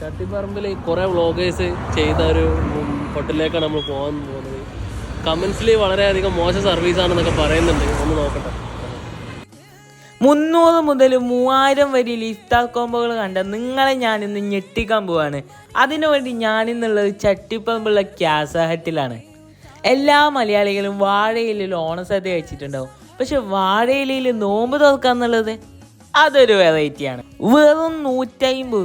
ചട്ടിപ്പറമ്പിൽ കുറേ വ്ളോഗേഴ്സ് ചെയ്ത ഒരു ഹോട്ടലിലേക്കാണ് നമ്മൾ പോകാൻ പോകുന്നത്. കമൻസിൽ വളരെയധികം മോശം സർവീസാണെന്നൊക്കെ പറയുന്നുണ്ട്. ഒന്ന് നോക്കട്ടെ. 300 മുതൽ 3000 വരെ ഇഫ്താർ കോംബോകൾ കണ്ട നിങ്ങളെ ഞാനിന്ന് ഞെട്ടിക്കാൻ പോവാണ്. അതിനുവേണ്ടി ഞാനിന്നുള്ളത് ചട്ടിപ്പറമ്പുള്ള ക്യാസ ഹട്ടിലാണ്. എല്ലാ മലയാളികളും വാഴയിലയിൽ ഓണസദ്യ കഴിച്ചിട്ടുണ്ടാവും. പക്ഷെ വാഴയിലയിൽ നോമ്പ് തുറക്കാന്നുള്ളത് അതൊരു വെറൈറ്റിയാണ്. വെറും 150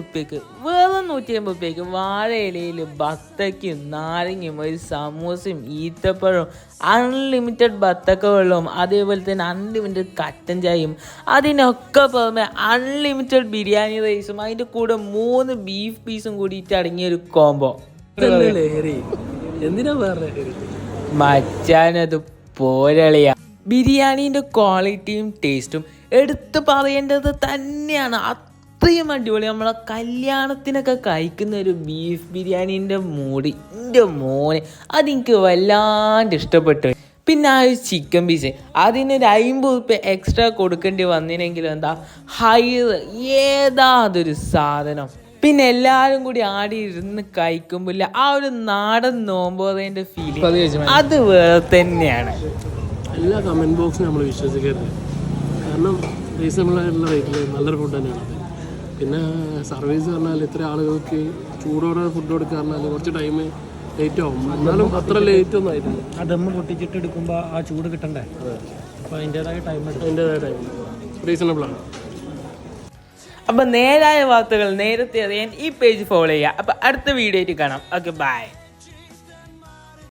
റുപ്യക്ക് വാഴയിലയിൽ ബത്തക്കയും നാരങ്ങയും ഒരു സമൂസയും ഈത്തപ്പഴവും അൺലിമിറ്റഡ് ബത്തക്ക വെള്ളവും അതേപോലെ തന്നെ അൺലിമിറ്റഡ് കട്ടൻ ചായയും അതിനൊക്കെ പുറമെ അൺലിമിറ്റഡ് ബിരിയാണി റൈസും അതിൻ്റെ കൂടെ 3 ബീഫ് പീസും കൂടിയിട്ട് അടങ്ങിയ ഒരു കോംബോ. എന്തിനാ മച്ചാനത് പോരളിയ. ബിരിയാണീൻ്റെ ക്വാളിറ്റിയും ടേസ്റ്റും എടുത്തു പറയേണ്ടത് തന്നെയാണ്. അത്രയും അടിപൊളി. നമ്മളെ കല്യാണത്തിനൊക്കെ കഴിക്കുന്ന ഒരു ബീഫ് ബിരിയാണീൻ്റെ മൂടി എൻ്റെ മോനെ അതെനിക്ക് വല്ലാണ്ട് ഇഷ്ടപ്പെട്ടു. പിന്നെ ആ ഒരു ചിക്കൻ പീസ് അതിനൊരു 50 റുപ്യ എക്സ്ട്രാ കൊടുക്കേണ്ടി വന്നിനെങ്കിലും എന്താ ഏതാ അതൊരു സാധനം. പിന്നെ എല്ലാവരും കൂടി ആടി ഇരുന്ന് കഴിക്കുമ്പോൾ ആ ഒരു നാടൻ നോമ്പോതേൻ്റെ ഫീലിംഗ് അത് വേറെ തന്നെയാണ്. എല്ലാ കമൻറ്റ് ബോക്സും നമ്മൾ വിശ്വസിക്കരുത്. കാരണം റീസണബിളായിട്ടുള്ള റേറ്റിൽ നല്ലൊരു ഫുഡ് തന്നെയാണ്. പിന്നെ സർവീസ് പറഞ്ഞാൽ ഇത്ര ആളുകൾക്ക് ചൂടോടെ ഫുഡ് കൊടുക്കുക പറഞ്ഞാൽ കുറച്ച് ടൈം ലേറ്റ് ആവും. എന്നാലും അത്ര ലേറ്റ് ഒന്നും ആയിരുന്നു. ആ ദമ്മ് പൊട്ടിച്ചിട്ട് എടുക്കുമ്പോൾ ആ ചൂട് കിട്ടണ്ടേ? അപ്പോൾ അതിൻ്റേതായ ടൈം റീസണബിളാണ്. അപ്പം നേരായ വാർത്തകൾ നേരത്തെ അറിയാൻ ഈ പേജ് ഫോളോ ചെയ്യുക. അപ്പം അടുത്ത വീഡിയോ ആയിട്ട് കാണാം. Okay, by.